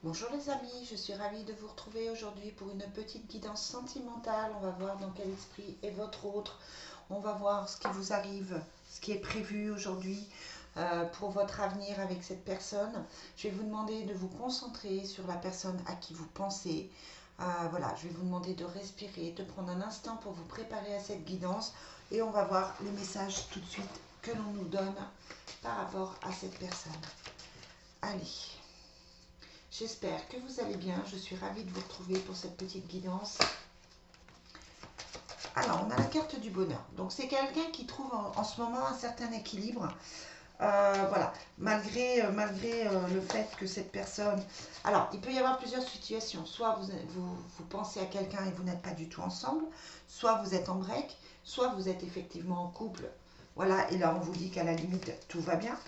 Bonjour les amis, je suis ravie de vous retrouver aujourd'hui pour une petite guidance sentimentale. On va voir dans quel esprit est votre autre. On va voir ce qui vous arrive, ce qui est prévu aujourd'hui pour votre avenir avec cette personne. Je vais vous demander de vous concentrer sur la personne à qui vous pensez. Voilà, je vais vous demander de respirer, de prendre un instant pour vous préparer à cette guidance et on va voir les messages tout de suite que l'on nous donne par rapport à cette personne. Allez. J'espère que vous allez bien. Je suis ravie de vous retrouver pour cette petite guidance. Alors, on a la carte du bonheur. Donc, c'est quelqu'un qui trouve en ce moment un certain équilibre. Voilà, malgré le fait que cette personne... Alors, il peut y avoir plusieurs situations. Soit vous pensez à quelqu'un et vous n'êtes pas du tout ensemble. Soit vous êtes en break. Soit vous êtes effectivement en couple. Voilà, et là, on vous dit qu'à la limite, tout va bien.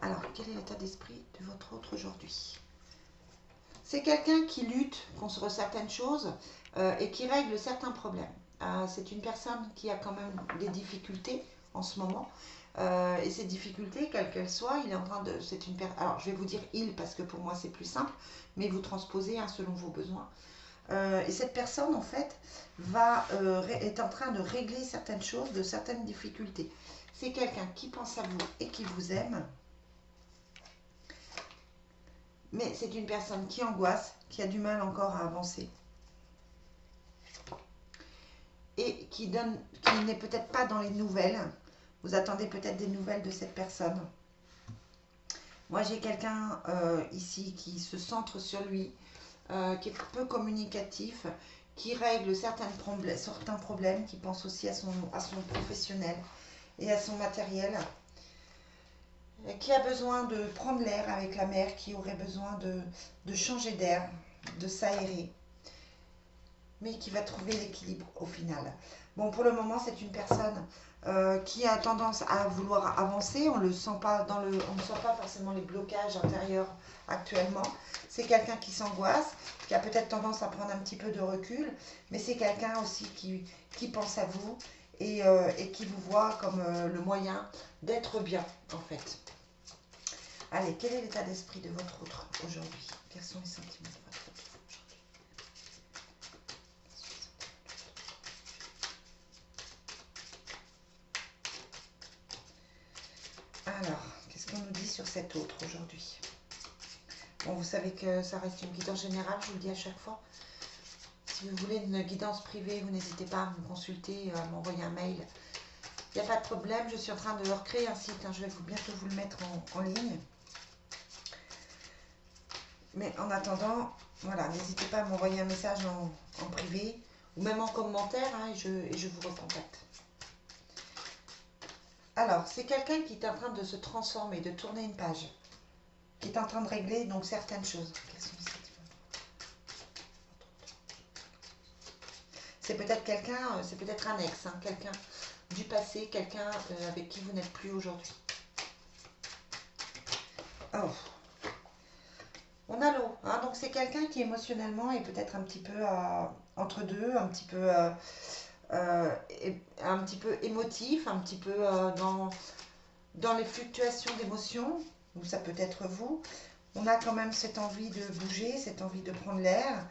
Alors, quel est l'état d'esprit de votre autre aujourd'hui? C'est quelqu'un qui lutte contre certaines choses et qui règle certains problèmes. C'est une personne qui a quand même des difficultés en ce moment. Et ces difficultés, quelles qu'elles soient, il est en train de... Alors, je vais vous dire il parce que pour moi c'est plus simple, mais vous transposez selon vos besoins. Et cette personne, en fait, est en train de régler certaines choses, de certaines difficultés. C'est quelqu'un qui pense à vous et qui vous aime. Mais c'est une personne qui angoisse, qui a du mal encore à avancer. Et qui n'est peut-être pas dans les nouvelles. Vous attendez peut-être des nouvelles de cette personne. Moi, j'ai quelqu'un ici qui se centre sur lui, qui est peu communicatif, qui règle certains problèmes, qui pense aussi à son professionnel et à son matériel, qui a besoin de prendre l'air avec la mer, qui aurait besoin de changer d'air, de s'aérer, mais qui va trouver l'équilibre au final. Bon, pour le moment, c'est une personne qui a tendance à vouloir avancer. On ne sent pas forcément les blocages intérieurs actuellement. C'est quelqu'un qui s'angoisse, qui a peut-être tendance à prendre un petit peu de recul, mais c'est quelqu'un aussi qui pense à vous et qui vous voit comme le moyen d'être bien, en fait. Allez, quel est l'état d'esprit de votre autre aujourd'hui? Quels sont les sentiments de votre autre? Alors, qu'est-ce qu'on nous dit sur cet autre aujourd'hui? Bon, vous savez que ça reste une guidance générale, je vous le dis à chaque fois. Si vous voulez une guidance privée, vous n'hésitez pas à me consulter, à m'envoyer un mail. Il n'y a pas de problème, je suis en train de recréer un site, je vais bientôt vous le mettre en ligne. Mais en attendant, voilà, n'hésitez pas à m'envoyer un message en privé ou même en commentaire et je vous recontacte. Alors, c'est quelqu'un qui est en train de se transformer, de tourner une page, qui est en train de régler donc certaines choses. C'est peut-être quelqu'un, c'est peut-être un ex, quelqu'un du passé, quelqu'un avec qui vous n'êtes plus aujourd'hui. Oh. On a l'eau, donc c'est quelqu'un qui émotionnellement est peut-être un petit peu entre deux, un petit peu émotif, un petit peu dans les fluctuations d'émotions, ou ça peut être vous. On a quand même cette envie de bouger, cette envie de prendre l'air,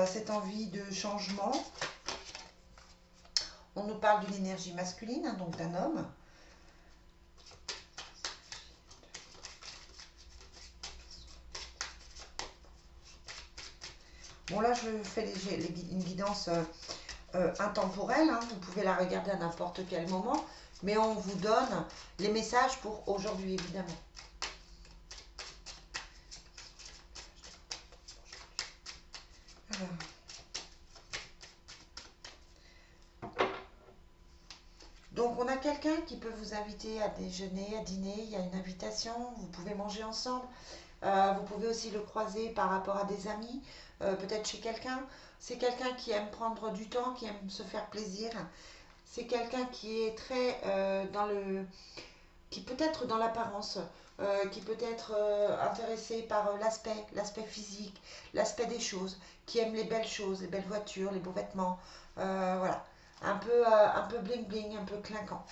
cette envie de changement. On nous parle d'une énergie masculine, donc d'un homme. Bon, là, je fais une guidance intemporelle. Vous pouvez la regarder à n'importe quel moment. Mais on vous donne les messages pour aujourd'hui, évidemment. Alors. Donc, on a quelqu'un qui peut vous inviter à déjeuner, à dîner. Il y a une invitation. Vous pouvez manger ensemble. Vous pouvez aussi le croiser par rapport à des amis, peut-être chez quelqu'un. C'est quelqu'un qui aime prendre du temps, qui aime se faire plaisir. C'est quelqu'un qui est très qui peut être dans l'apparence, qui peut être intéressé par l'aspect physique, l'aspect des choses, qui aime les belles choses, les belles voitures, les beaux vêtements, voilà, un peu bling bling, un peu clinquant.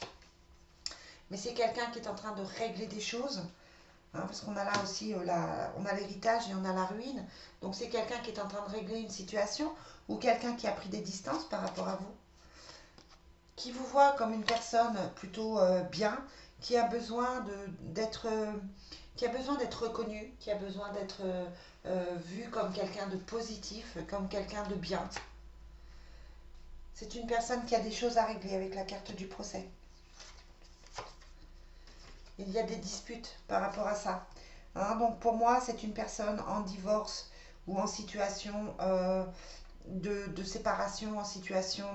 Mais c'est quelqu'un qui est en train de régler des choses hein, parce qu'on a là aussi on a l'héritage et on a la ruine. Donc c'est quelqu'un qui est en train de régler une situation ou quelqu'un qui a pris des distances par rapport à vous, qui vous voit comme une personne plutôt bien, qui a besoin d'être reconnu, qui a besoin d'être vu comme quelqu'un de positif, comme quelqu'un de bien. C'est une personne qui a des choses à régler avec la carte du procès. Il y a des disputes par rapport à ça. Hein, donc pour moi, c'est une personne en divorce ou en situation de séparation, en situation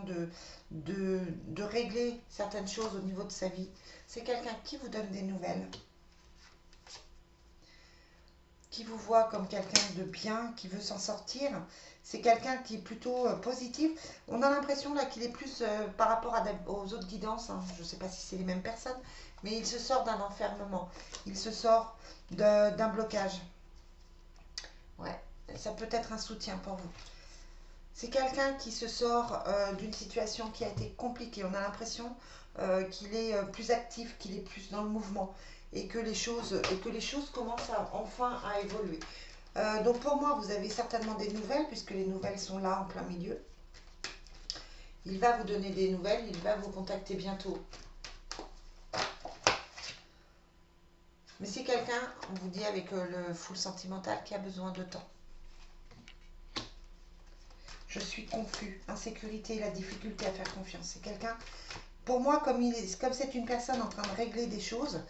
de régler certaines choses au niveau de sa vie. C'est quelqu'un qui vous donne des nouvelles, qui vous voit comme quelqu'un de bien, qui veut s'en sortir. C'est quelqu'un qui est plutôt positif. On a l'impression là qu'il est plus par rapport aux autres guidances, hein. Je ne sais pas si c'est les mêmes personnes, mais il se sort d'un enfermement. Il se sort d'un blocage. Ouais, ça peut être un soutien pour vous. C'est quelqu'un qui se sort d'une situation qui a été compliquée. On a l'impression qu'il est plus actif, qu'il est plus dans le mouvement et que les choses commencent enfin à évoluer. Donc pour moi, vous avez certainement des nouvelles puisque les nouvelles sont là en plein milieu. Il va vous donner des nouvelles, il va vous contacter bientôt. Mais c'est quelqu'un, on vous dit avec le full sentimental, qui a besoin de temps. Je suis confus, insécurité et la difficulté à faire confiance. C'est quelqu'un, pour moi, comme c'est une personne en train de régler des choses,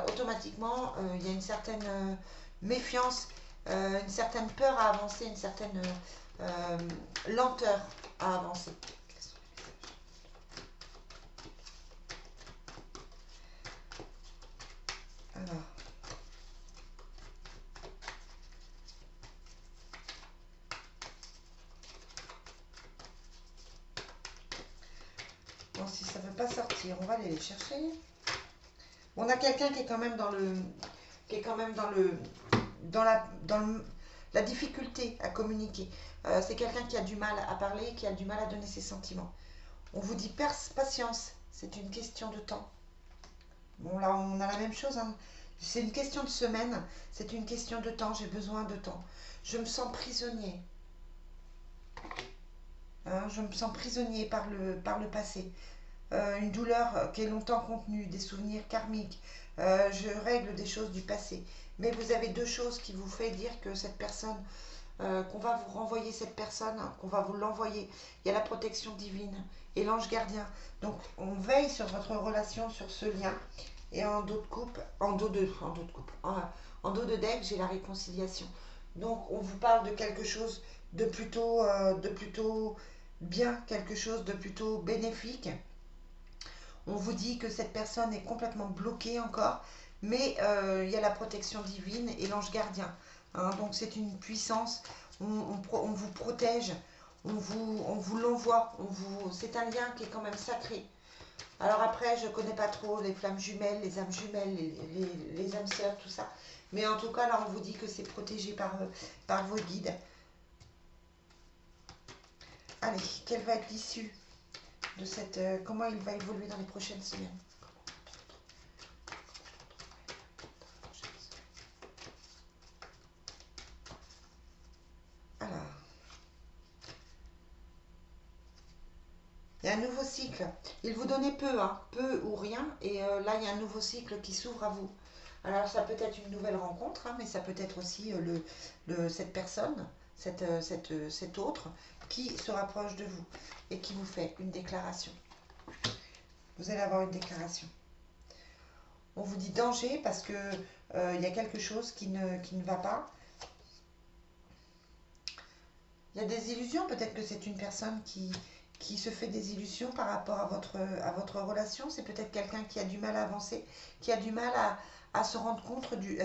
automatiquement, il y a une certaine méfiance, une certaine peur à avancer, une certaine lenteur à avancer. Alors. Bon, si ça ne veut pas sortir, on va aller les chercher. On a quelqu'un qui est quand même dans la difficulté à communiquer. C'est quelqu'un qui a du mal à parler, qui a du mal à donner ses sentiments. On vous dit patience, c'est une question de temps. Bon, là, on a la même chose, hein. C'est une question de semaine, c'est une question de temps, j'ai besoin de temps. Je me sens prisonnier. Hein, je me sens prisonnier par le passé. Une douleur qui est longtemps contenue, des souvenirs karmiques. Je règle des choses du passé. Mais vous avez deux choses qui vous fait dire que cette personne, qu'on va vous renvoyer cette personne, qu'on va vous l'envoyer. Il y a la protection divine et l'ange gardien. Donc on veille sur votre relation, sur ce lien. Et en dos de coupe, en dos de deck, j'ai la réconciliation. Donc on vous parle de quelque chose de plutôt bien, quelque chose de plutôt bénéfique. On vous dit que cette personne est complètement bloquée encore, mais il y a la protection divine et l'ange gardien. Hein, donc c'est une puissance, on vous protège, on vous l'envoie, c'est un lien qui est quand même sacré. Alors après, je ne connais pas trop les flammes jumelles, les âmes jumelles, les âmes sœurs, tout ça. Mais en tout cas, là, on vous dit que c'est protégé par vos guides. Allez, quelle va être l'issue de cette... comment il va évoluer dans les prochaines semaines? Alors, il y a un nouveau cycle. Il vous donnait peu, hein, peu ou rien. Et là, il y a un nouveau cycle qui s'ouvre à vous. Alors, ça peut être une nouvelle rencontre, hein, mais ça peut être aussi cette personne, cet autre, qui se rapproche de vous et qui vous fait une déclaration. Vous allez avoir une déclaration. On vous dit danger parce que il y a quelque chose qui ne va pas. Il y a des illusions, peut-être que c'est une personne qui se fait des illusions par rapport à votre relation. C'est peut-être quelqu'un qui a du mal à avancer, qui a du mal à se rendre compte du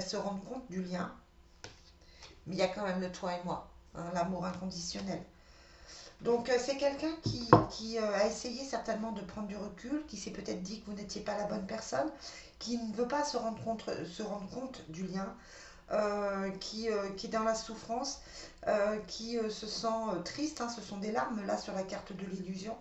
lien. Mais il y a quand même le toi et moi, hein, l'amour inconditionnel. Donc c'est quelqu'un qui a essayé certainement de prendre du recul, qui s'est peut-être dit que vous n'étiez pas la bonne personne, qui ne veut pas se rendre compte du lien, qui est dans la souffrance, qui se sent triste, hein, ce sont des larmes là sur la carte de l'illusion.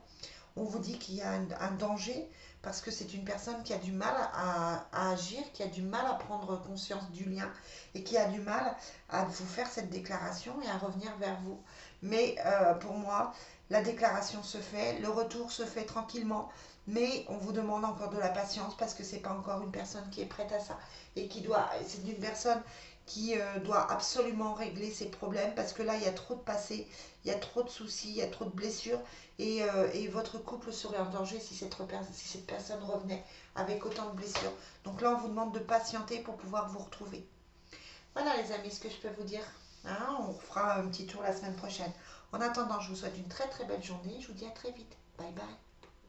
On vous dit qu'il y a un danger parce que c'est une personne qui a du mal à agir, qui a du mal à prendre conscience du lien et qui a du mal à vous faire cette déclaration et à revenir vers vous. Mais pour moi, la déclaration se fait, le retour se fait tranquillement, mais on vous demande encore de la patience parce que c'est pas encore une personne qui est prête à ça et qui doit, c'est une personne qui doit absolument régler ses problèmes parce que là il y a trop de passé, il y a trop de soucis, il y a trop de blessures et votre couple serait en danger si cette personne revenait avec autant de blessures. Donc là on vous demande de patienter pour pouvoir vous retrouver. Voilà les amis, ce que je peux vous dire. Hein, on fera un petit tour la semaine prochaine. En attendant, je vous souhaite une très très belle journée. Je vous dis à très vite. Bye bye.